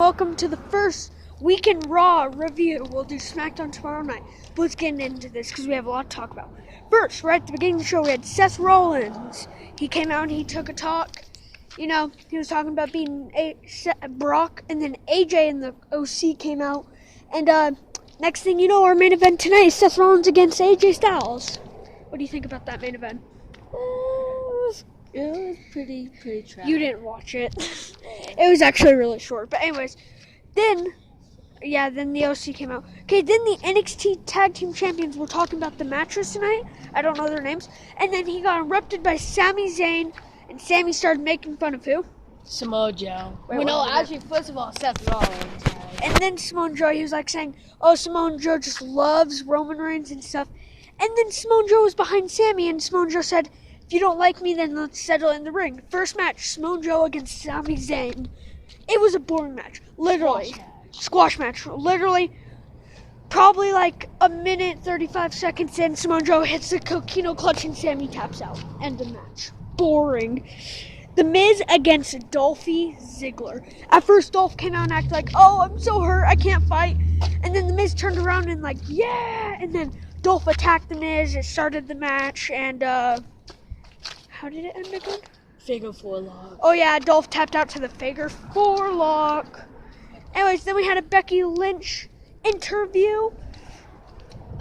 welcome to the first Weekend Raw review. We'll do SmackDown tomorrow night. But let's get into this because we have a lot to talk about. First, right at the beginning of the show, we had Seth Rollins. He came out and he took a talk. You know, he was talking about beating Brock, and then AJ and the OC came out. And next thing you know, our main event tonight is Seth Rollins against AJ Styles. What do you think about that main event? It was pretty trash. You didn't watch it. It was actually really short. But anyways, then the OC came out. Okay, then the NXT Tag Team Champions were talking about the matches tonight. I don't know their names. And then he got interrupted by Sami Zayn, and Sami started making fun of who? Samoa Joe. Actually, first of all, Seth Rollins. And then Samoa Joe, he was like saying, oh, Samoa Joe just loves Roman Reigns and stuff. And then Samoa Joe was behind Sami, and Samoa Joe said, if you don't like me, then let's settle in the ring. First match, Samoa Joe against Sami Zayn. It was a boring match. Literally. Squash match. Literally, probably like a minute, 35 seconds in, Samoa Joe hits the Coquino clutch and Sami taps out. End of match. Boring. The Miz against Dolphy Ziggler. At first, Dolph came out and acted like, oh, I'm so hurt, I can't fight. And then the Miz turned around and like, yeah. And then Dolph attacked the Miz. It started the match. And, how did it end again? Figure 4 lock. Oh yeah, Dolph tapped out to the figure 4 lock. Anyways, then we had a Becky Lynch interview.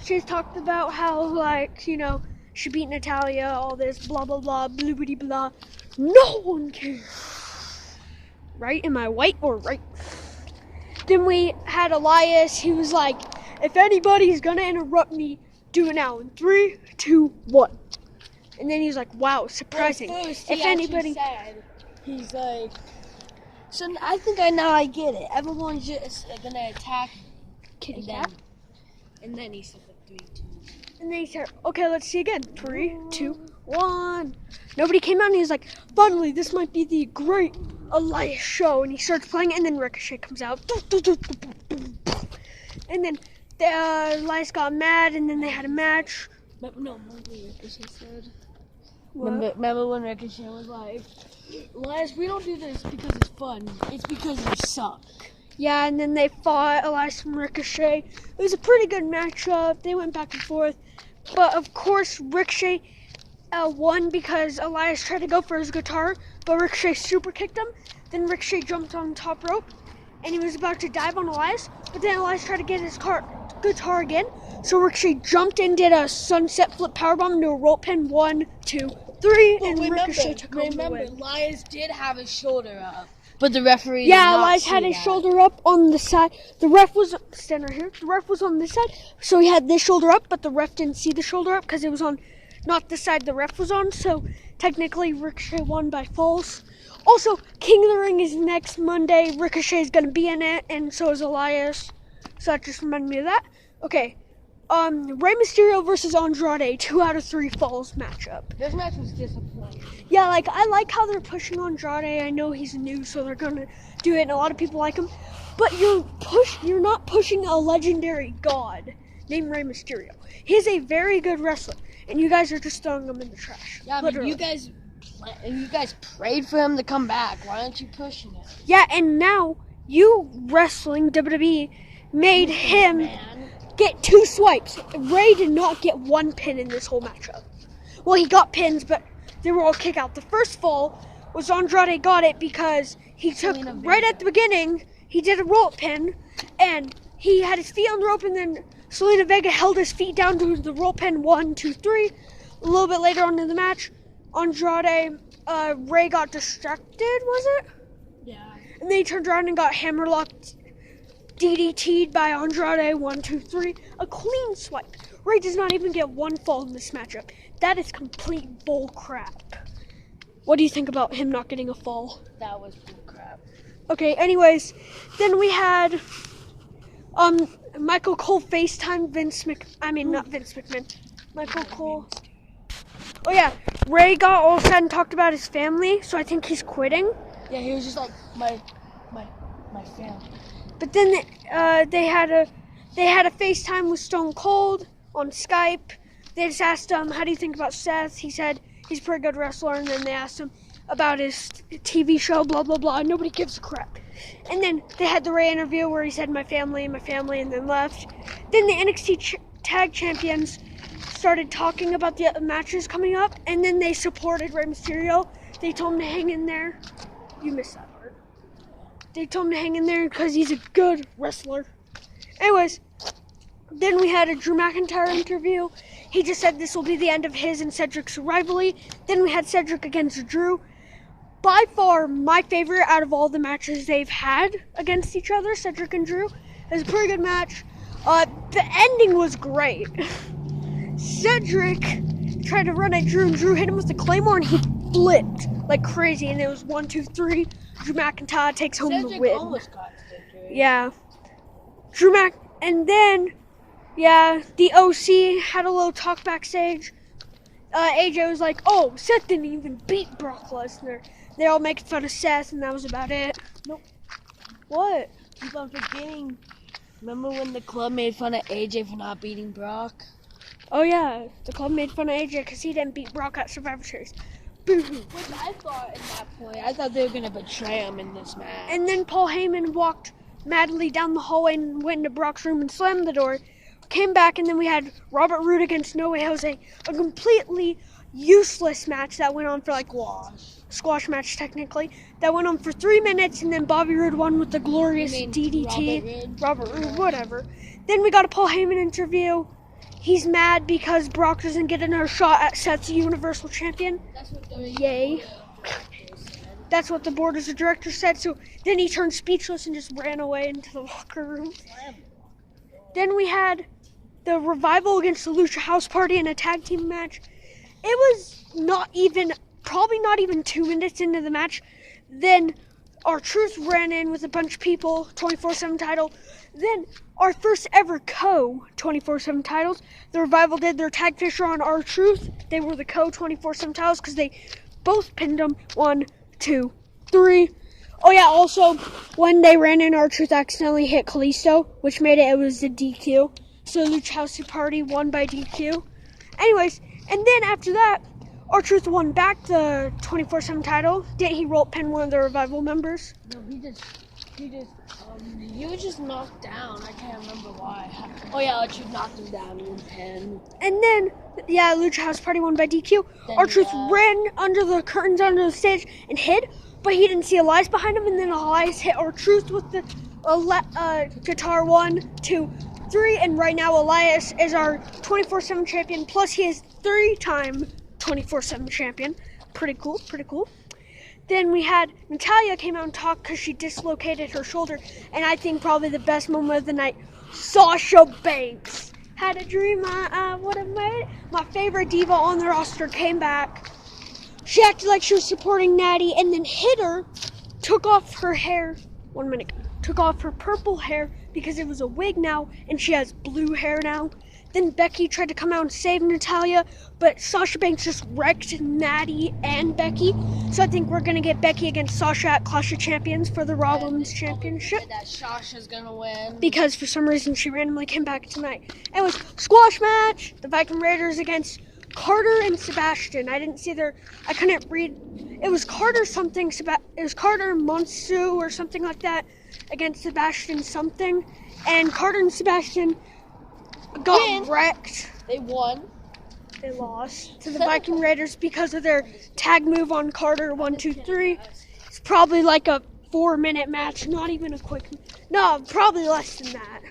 She talked about how, like, you know, she beat Natalia, all this, blah, blah, blah, bloobity, blah. No one cares. Right? Am I white or right? Then we had Elias. He was like, if anybody's gonna interrupt me, do it now in 3, 2, 1. And then he's like, wow, surprising. Well, first, if anybody said, he's like, so I think I get it. Everyone's just gonna attack Kitty and cat. And then he said the 3, 2. And then he said, okay, let's see again. 3, 2, 1. Nobody came out and he was like, finally, this might be the great Elias show. And he starts playing and then Ricochet comes out. And then Elias got mad and then they had a match. No, Ricochet said. What? Remember when Ricochet was like, Elias, we don't do this because it's fun. It's because you suck. Yeah, and then they fought Elias and Ricochet. It was a pretty good matchup. They went back and forth. But, of course, Ricochet won because Elias tried to go for his guitar, but Ricochet super kicked him. Then Ricochet jumped on top rope, and he was about to dive on Elias. But then Elias tried to get his guitar again. So Ricochet jumped and did a sunset flip powerbomb into a rope pin. 1, 2, 3, and Ricochet took home the win. Elias did have his shoulder up, but the referee Elias had his shoulder up on the side. The ref was standing right here. The ref was on this side, so he had this shoulder up, but the ref didn't see the shoulder up because it was on not the side the ref was on. So technically, Ricochet won by falls. Also, King of the Ring is next Monday. Ricochet is going to be in it, and so is Elias. So that just reminded me of that. Okay. Rey Mysterio versus Andrade, 2 out of 3 falls matchup. This match was disappointing. Yeah, like, I like how they're pushing Andrade. I know he's new, so they're gonna do it, and a lot of people like him. But you're not pushing a legendary god named Rey Mysterio. He's a very good wrestler, and you guys are just throwing him in the trash. Yeah, but you guys prayed for him to come back. Why aren't you pushing it? Yeah, and now you wrestling WWE made him get 2 swipes. Rey did not get 1 pin in this whole matchup. Well, he got pins, but they were all kick out. The first fall was Andrade got it because he took, right at the beginning, he did a roll-up pin, and he had his feet on the rope, and then Selena Vega held his feet down to the roll pin. 1, 2, 3. A little bit later on in the match, Andrade, Rey got distracted, was it? Yeah. And then he turned around and got hammerlocked, DDT'd by Andrade. 1, 2, 3. A clean swipe. Rey does not even get 1 fall in this matchup. That is complete bull crap. What do you think about him not getting a fall? That was bull crap. Okay, anyways, then we had Michael Cole FaceTime not Vince McMahon. Michael Cole. Oh yeah, Rey got all sad and talked about his family, so I think he's quitting. Yeah, he was just like my family. But then they had a FaceTime with Stone Cold on Skype. They just asked him, how do you think about Seth? He said he's a pretty good wrestler, and then they asked him about his TV show, blah, blah, blah. Nobody gives a crap. And then they had the Ray interview where he said, my family, and then left. Then the NXT Tag Champions started talking about the matches coming up, and then they supported Rey Mysterio. They told him to hang in there. You missed that part. They told him to hang in there because he's a good wrestler. Anyways, then we had a Drew McIntyre interview. He just said this will be the end of his and Cedric's rivalry. Then we had Cedric against Drew. By far, my favorite out of all the matches they've had against each other, Cedric and Drew. It was a pretty good match. The ending was great. Cedric tried to run at Drew, and Drew hit him with the Claymore, and he flipped like crazy. And it was 1, 2, 3. Drew McIntyre takes home the win. Almost got victory. Yeah. And then, the OC had a little talk backstage. AJ was like, oh, Seth didn't even beat Brock Lesnar. They all making fun of Seth, and that was about it. Nope. What? Keep on forgetting. Remember when the club made fun of AJ for not beating Brock? Oh, yeah. The club made fun of AJ because he didn't beat Brock at Survivor Series. Boo-hoo. Which I thought at that point, I thought they were going to betray him in this match. And then Paul Heyman walked madly down the hallway and went into Brock's room and slammed the door. Came back, and then we had Robert Roode against No Way Jose. A completely useless match that went on for like squash match technically. That went on for 3 minutes, and then Bobby Roode won with the glorious DDT. Robert Roode, whatever. Then we got a Paul Heyman interview. He's mad because Brock doesn't get another shot at Seth's Universal Champion. Yay. That's what the board of directors said. So then he turned speechless and just ran away into the locker room. Then we had the Revival against the Lucha House Party in a tag team match. It was probably not even 2 minutes into the match. Then R-Truth ran in with a bunch of people, 24/7 title. Then our first ever co-24/7 titles. The Revival did their tag fisher on R-Truth. They were the co-24/7 titles because they both pinned them. 1, 2, 3. Oh yeah, also, when they ran in, R-Truth accidentally hit Kalisto, which made it was a DQ. So Lucha House Party won by DQ. Anyways, and then after that, R-Truth won back the 24/7 title. Didn't he roll pin one of the Revival members? No, he was just knocked down. I can't remember why. Oh yeah, R-Truth knocked him down in pin. And then, Lucha House Party won by DQ. R-Truth ran under the curtains under the stage and hid, but he didn't see Elias behind him, and then Elias hit R-Truth with the guitar. 1, 2, 3, and right now Elias is our 24/7 champion, plus he is 3-time 24/7 champion. Pretty cool. Then we had Natalya came out and talked because she dislocated her shoulder, and I think probably the best moment of the night, Sasha Banks. Had a dream I would have made it. My favorite diva on the roster came back. She acted like she was supporting Natty and then hit her, took off her hair. 1 minute. Took off her purple hair because it was a wig now, and she has blue hair now. Then Becky tried to come out and save Natalya, but Sasha Banks just wrecked Natty and Becky. So I think we're going to get Becky against Sasha at Clash of Champions for the Raw Women's Championship. That Sasha's going to win. Because for some reason she randomly came back tonight. Anyways, squash match. The Viking Raiders against Carter and Sebastian. I didn't see I couldn't read. It was Carter something. It was Carter Monsu or something like that against Sebastian something. And Carter and Sebastian got wrecked. They won. They lost to the Viking Raiders because of their tag move on Carter. 1, 2, 3. It's probably like a 4-minute match, not even a quick. No, probably less than that.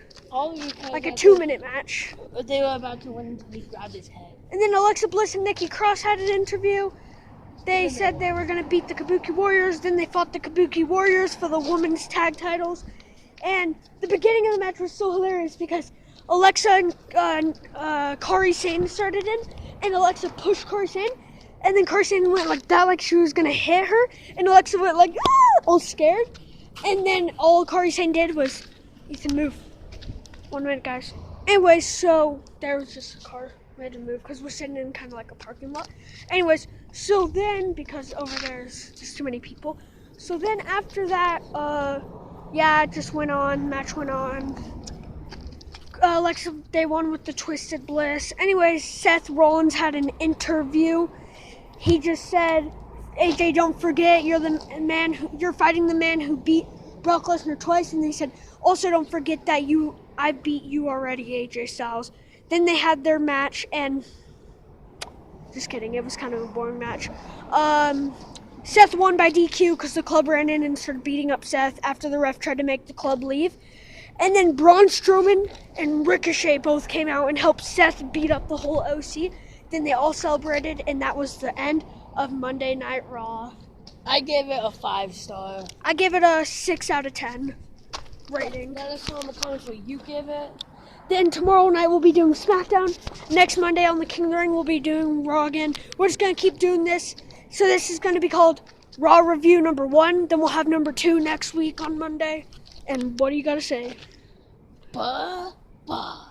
Like a 2-minute match. They were about to win until he grabbed his head. And then Alexa Bliss and Nikki Cross had an interview. They said they were going to beat the Kabuki Warriors. Then they fought the Kabuki Warriors for the women's tag titles. And the beginning of the match was so hilarious because Alexa and Kairi Sane started in, and Alexa pushed Kairi Sane, and then Kairi Sane went like that, like she was gonna hit her, and Alexa went like, ah, all scared, and then all Kairi Sane did was, Ethan, move. 1 minute, guys. Anyways, so there was just a car we had to move because we're sitting in kind of like a parking lot. Anyways, so then because over there's just too many people, so then after that, it just went on. Match went on. Alexa, they won with the Twisted Bliss. Anyways, Seth Rollins had an interview. He just said, AJ, don't forget, you're fighting the man who beat Brock Lesnar twice, and they said, also don't forget that I beat you already, AJ Styles. Then they had their match, and just kidding, it was kind of a boring match. Seth won by DQ because the club ran in and started beating up Seth after the ref tried to make the club leave. And then Braun Strowman and Ricochet both came out and helped Seth beat up the whole OC. Then they all celebrated, and that was the end of Monday Night Raw. I gave it a 5-star. I give it a 6 out of 10 rating. Let us know in the comments what you give it. Then tomorrow night we'll be doing SmackDown. Next Monday on the King of the Ring we'll be doing Raw again. We're just going to keep doing this. So this is going to be called Raw Review number 1. Then we'll have number 2 next week on Monday. And what do you got to say? Bye-bye.